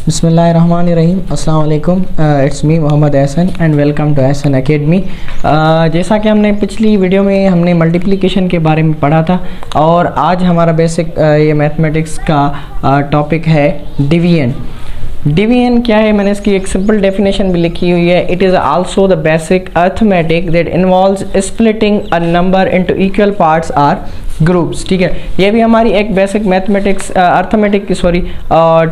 बिस्मिल्लाहिर्रहमानिर्रहीम। अस्सलाम वालेकुम। It's me Mohammad Ehsan and welcome to Ehsan academy. जैसा कि हमने पिछली वीडियो में हमने मल्टीप्लिकेशन के बारे में पढ़ा था और आज हमारा बेसिक ये मैथमेटिक्स का टॉपिक है डिवीजन। डिवीजन क्या है, मैंने इसकी एक सिंपल डेफिनेशन भी लिखी हुई है। It is also the basic arithmetic that involves splitting a number into equal parts or groups. ठीक है, ये भी हमारी एक बेसिक मैथमेटिक्स अर्थमेटिक की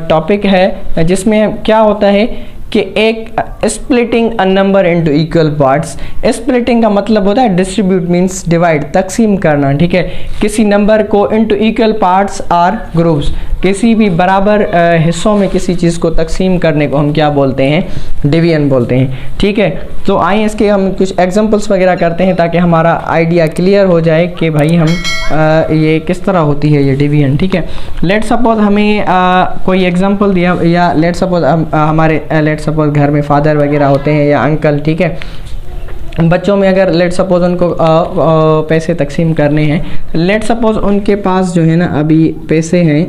टॉपिक है, जिसमें क्या होता है कि एक splitting a number into equal parts. Splitting का मतलब होता है डिस्ट्रीब्यूट मींस डिवाइड, तकसीम करना। ठीक है, किसी नंबर को into equal parts or groups, किसी भी बराबर हिस्सों में किसी चीज़ को तकसीम करने को हम क्या बोलते हैं, डिवीजन बोलते हैं। ठीक है, तो आइए इसके हम कुछ एग्जांपल्स वगैरह करते हैं ताकि हमारा आइडिया क्लियर हो जाए कि भाई हम ये किस तरह होती है ये डिवीजन। ठीक है, लेट सपोज हमें कोई एग्जांपल दिया, या लेट सपोज हमारे लेट सपोज घर में फादर वगैरह होते हैं या अंकल। ठीक है, बच्चों में अगर लेट सपोज उनको पैसे तकसीम करने हैं, लेट सपोज उनके पास जो है ना अभी पैसे हैं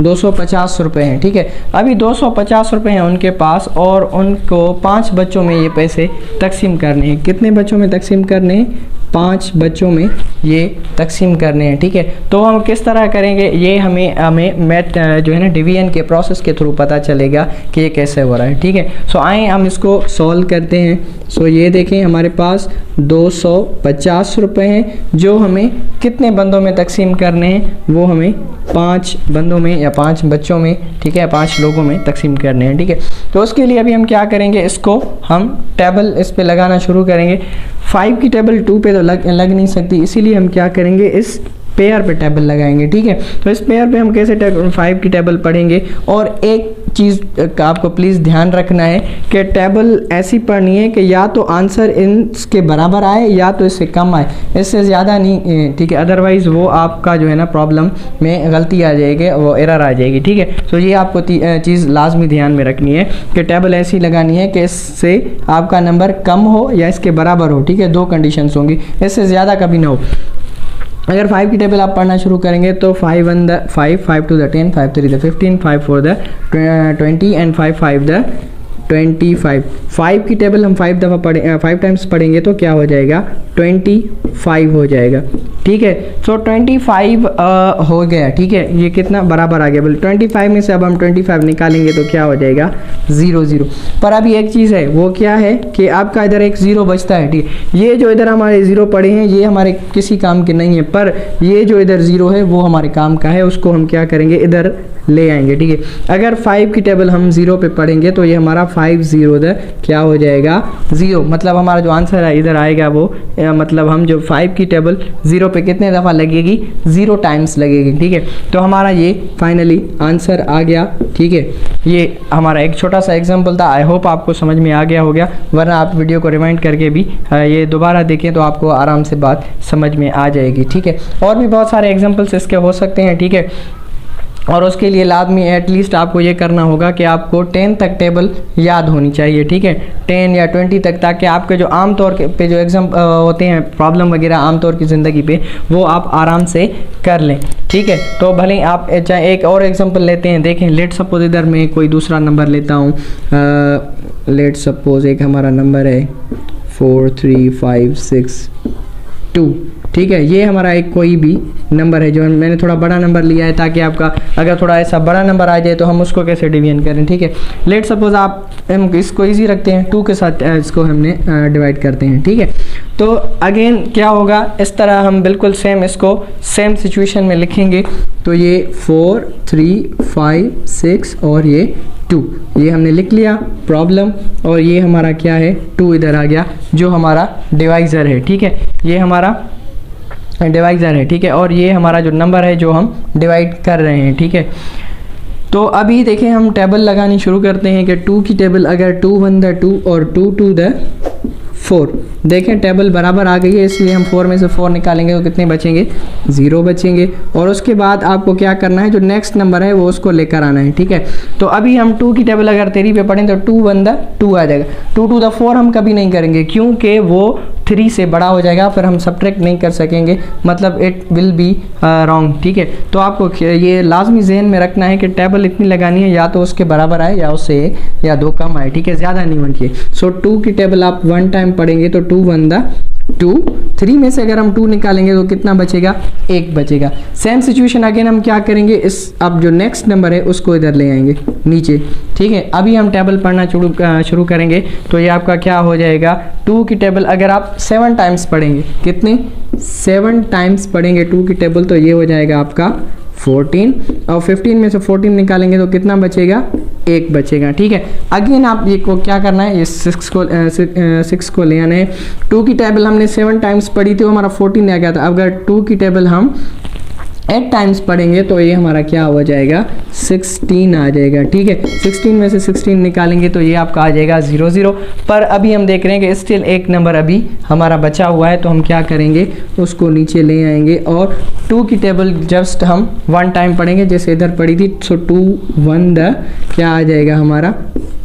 250 रुपये हैं। ठीक है, अभी 250 रुपये हैं उनके पास और उनको 5 बच्चों में ये पैसे तकसीम करने हैं। कितने बच्चों में तकसीम करने हैं? 5 बच्चों में ये तकसीम करने हैं। ठीक है, तो हम किस तरह करेंगे ये हमें मैथ जो है ना डिवीजन के प्रोसेस के थ्रू पता चलेगा कि ये कैसे हो रहा है। ठीक है, सो आए हम इसको सॉल्व करते हैं। सो ये देखें हमारे पास 250 रुपये हैं जो हमें कितने बंदों में तकसीम करने हैं, वो हमें 5 बंदों में या 5 बच्चों में, ठीक है, 5 लोगों में तकसीम करने हैं। ठीक है, तो उसके लिए अभी हम क्या करेंगे, इसको हम टेबल इस पे लगाना शुरू करेंगे। 5 की टेबल 2 पे तो लग नहीं सकती, इसीलिए हम क्या करेंगे, इस पेयर पे टेबल लगाएंगे। ठीक है, तो इस पेयर पे हम कैसे 5 की टेबल पढ़ेंगे। और एक चीज़ का आपको प्लीज़ ध्यान रखना है कि टेबल ऐसी पढ़नी है कि या तो आंसर इसके बराबर आए या तो इससे कम आए, इससे ज़्यादा नहीं। ठीक है, अदरवाइज़ वो आपका जो है ना प्रॉब्लम में गलती आ जाएगी, वो एरर आ जाएगी। ठीक है, तो ये आपको चीज़ लाजमी ध्यान में रखनी है कि टेबल ऐसी लगानी है कि इससे आपका नंबर कम हो या इसके बराबर हो। ठीक है, 2 कंडीशंस होंगी, इससे ज़्यादा कभी ना हो। अगर 5 की टेबल आप पढ़ना शुरू करेंगे तो 5 1 the 5, 5 2 the 10, 5 3 the 15, 5 4 the 20 and 5 5 the 25। 5 की टेबल हम 5 टाइम्स पढ़ेंगे तो क्या हो जाएगा, 25 हो जाएगा। ठीक है, सो 25 हो गया। ठीक है, ये कितना बराबर आ गया, बोले 25 में से अब हम 25 निकालेंगे तो क्या हो जाएगा, 0 0। पर अभी एक चीज़ है, वो क्या है कि आपका इधर एक 0 बचता है। ठीक है, ये जो इधर हमारे 0 पड़े हैं ये हमारे किसी काम के नहीं है, पर ये जो इधर 0 है वो हमारे काम का है, उसको हम क्या करेंगे, इधर ले आएंगे। ठीक है, अगर 5 की टेबल हम 0 पे पढ़ेंगे तो ये हमारा 5 0 इधर क्या हो जाएगा, 0। मतलब हमारा जो आंसर है इधर आएगा वो मतलब हम जो 5 की टेबल 0 पे कितने दफ़ा लगेगी, 0 टाइम्स लगेगी। ठीक है, तो हमारा ये फाइनली आंसर आ गया। ठीक है, ये हमारा एक छोटा सा एग्जांपल था। आई होप आपको समझ में आ गया होगा, वरना आप वीडियो को रिवाइंड करके भी ये दोबारा देखें तो आपको आराम से बात समझ में आ जाएगी। ठीक है, और भी बहुत सारे एग्जांपल्स इसके हो सकते हैं। ठीक है, और उसके लिए लाजमी एटलीस्ट आपको ये करना होगा कि आपको 10 तक टेबल याद होनी चाहिए। ठीक है, 10 या 20 तक, ताकि आपके जो आम तौर पे जो एग्जाम होते हैं, प्रॉब्लम वगैरह आमतौर की ज़िंदगी पे, वो आप आराम से कर लें। ठीक है, तो भले आप चाहे एक और एग्जांपल लेते हैं, देखें लेट सपोज इधर मैं कोई दूसरा नंबर लेता हूँ। लेट सपोज एक हमारा नंबर है 4 3 5 6 2। ठीक है, ये हमारा एक कोई भी नंबर है, जो मैंने थोड़ा बड़ा नंबर लिया है ताकि आपका अगर थोड़ा ऐसा बड़ा नंबर आ जाए तो हम उसको कैसे डिवीजन करें। ठीक है, लेट सपोज आप हम इसको इजी रखते हैं, 2 के साथ इसको हमने डिवाइड करते हैं। ठीक है, तो अगेन क्या होगा, इस तरह हम बिल्कुल सेम इसको सेम सिचुएशन में लिखेंगे। तो ये 4 3 5 6 और ये 2, ये हमने लिख लिया प्रॉब्लम, और ये हमारा क्या है, 2 इधर आ गया जो हमारा डिवाइज़र है। ठीक है, ये हमारा डिवाइज़र है। ठीक है, और ये हमारा जो नंबर है जो हम डिवाइड कर रहे हैं। ठीक है, तो अभी देखें हम टेबल लगानी शुरू करते हैं कि 2 की टेबल अगर 2 1 द 2 और 2 2 द 4। देखें टेबल बराबर आ गई है, इसलिए हम 4 में से 4 निकालेंगे तो कितने बचेंगे, 0 बचेंगे। और उसके बाद आपको क्या करना है, जो नेक्स्ट नंबर है वो उसको लेकर आना है, ठीक है। तो अभी हम 2 की टेबल अगर 3 पे पढ़ें तो 2 1 2 आ जाएगा। 2 टू द 4 हम कभी नहीं करेंगे क्योंकि वो 3 से बड़ा हो जाएगा, फिर हम सब्ट्रैक्ट नहीं कर सकेंगे, मतलब इट विल बी रॉन्ग, ठीक है। तो आपको ये लाजमी जहन में रखना है कि टेबल इतनी लगानी है या तो उसके बराबर आए या उससे 1 या 2 कम आए, ठीक है, ज़्यादा नहीं होनी चाहिए। सो 2 की टेबल आप 1 टाइम पढ़ेंगे तो 2 1 2। 3 में से अगर हम 2 निकालेंगे तो कितना बचेगा, 1 बचेगा। सेम सिचुएशन अगेन हम क्या करेंगे, इस अब जो नेक्स्ट नंबर है उसको इधर ले आएंगे नीचे, ठीक है। अभी हम टेबल पढ़ना शुरू करेंगे तो ये आपका क्या हो जाएगा, 2 की टेबल अगर आप 7 टाइम्स पढ़ेंगे, कितने 7 टाइम्स पढ़ेंगे 2 की टेबल, तो ये हो जाएगा आपका 14। और 15 में से 14 निकालेंगे तो कितना बचेगा, 1 बचेगा, ठीक है। अगेन आप ये को क्या करना है, ये 6 को ले आना है। 2 की टेबल हमने 7 टाइम्स पढ़ी थी, वो हमारा 14 आ गया था। अगर 2 की टेबल हम 8 टाइम्स पढ़ेंगे तो ये हमारा क्या हो जाएगा, 16 आ जाएगा, ठीक है। 16 में से 16 निकालेंगे तो ये आपका आ जाएगा 0 0। पर अभी हम देख रहे हैं कि स्टिल एक नंबर अभी हमारा बचा हुआ है, तो हम क्या करेंगे, उसको नीचे ले आएंगे और 2 की टेबल जस्ट हम 1 टाइम पढ़ेंगे जैसे इधर पढ़ी थी। सो 2 1 क्या आ जाएगा हमारा,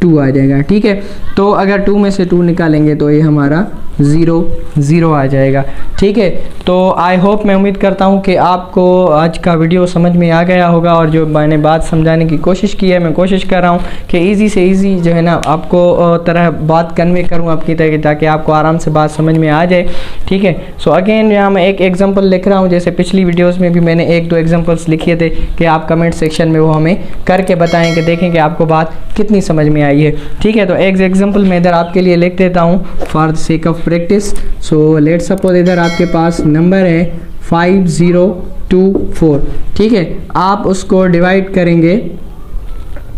2 आ जाएगा, ठीक है। तो अगर 2 में से 2 निकालेंगे तो ये हमारा 0 0 आ जाएगा, ठीक है। तो आई होप, मैं उम्मीद करता हूँ कि आपको आज का वीडियो समझ में आ गया होगा, और जो मैंने बात समझाने की कोशिश की है, मैं कोशिश कर रहा हूँ कि इजी से इजी जो है ना आपको तरह बात कन्वे करूँ आपकी तरह, ताकि आपको आराम से बात समझ में आ जाए, ठीक है। सो अगेन यहाँ मैं एक एग्जांपल लिख रहा हूँ, जैसे पिछली वीडियोस में भी मैंने 1-2 एग्जांपल्स लिखे थे कि आप कमेंट सेक्शन में वो हमें करके बताएं कि देखें कि आपको बात कितनी समझ में आई है, ठीक है। तो एक एग्जांपल मैं इधर आपके लिए लिख देता हूँ for the sake of practice. So let suppose इधर आपके पास नंबर है 5024, ठीक है। आप उसको डिवाइड करेंगे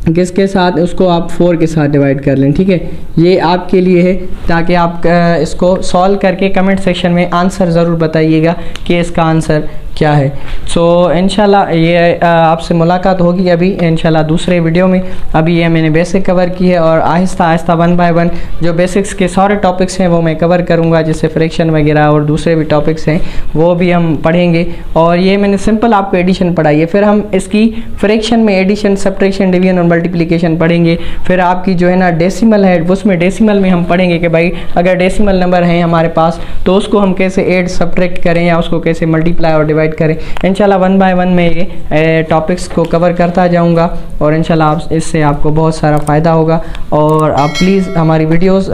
किसके साथ, उसको आप 4 के साथ डिवाइड कर लें, ठीक है। ये आपके लिए है ताकि आप इसको सॉल्व करके कमेंट सेक्शन में आंसर ज़रूर बताइएगा कि इसका आंसर क्या है। सो इंशाल्लाह ये आपसे मुलाकात होगी अभी इंशाल्लाह दूसरे वीडियो में। अभी ये मैंने बेसिक कवर की है और आहिस्ता आहिस्ता 1 बाय 1 जो बेसिक्स के सारे टॉपिक्स हैं वो मैं कवर करूँगा, जैसे फ्रैक्शन वगैरह और दूसरे भी टॉपिक्स हैं वो भी हम पढ़ेंगे। और ये मैंने सिंपल आपको एडिशन पढ़ाई है, फिर हम इसकी फ्रैक्शन में एडिशन, सब्ट्रैक्शन, डिवीजन और मल्टीप्लिकेशन पढ़ेंगे। फिर आपकी जो है ना डेसिमल है, उसमें डेसिमल में हम पढ़ेंगे कि भाई अगर डेसिमल नंबर है हमारे पास तो उसको हम कैसे ऐड सब्ट्रैक्ट करें या उसको कैसे मल्टीप्लाई और डिवाइड करें। इंशाल्लाह 1 बाय 1 में ये टॉपिक्स को कवर करता जाऊंगा और इंशाल्लाह इससे आपको बहुत सारा फ़ायदा होगा। और आप प्लीज़ हमारी वीडियोस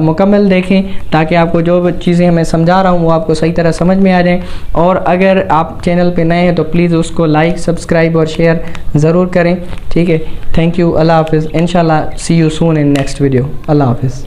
मुकम्मल देखें ताकि आपको जो चीज़ें मैं समझा रहा हूँ वो आपको सही तरह समझ में आ जाएं। और अगर आप चैनल पे नए हैं तो प्लीज़ उसको लाइक, सब्सक्राइब और शेयर ज़रूर करें, ठीक है। थैंक यू, अल्लाह हाफिज़। इंशाल्लाह see you soon in next video. अल्लाह हाफिज़।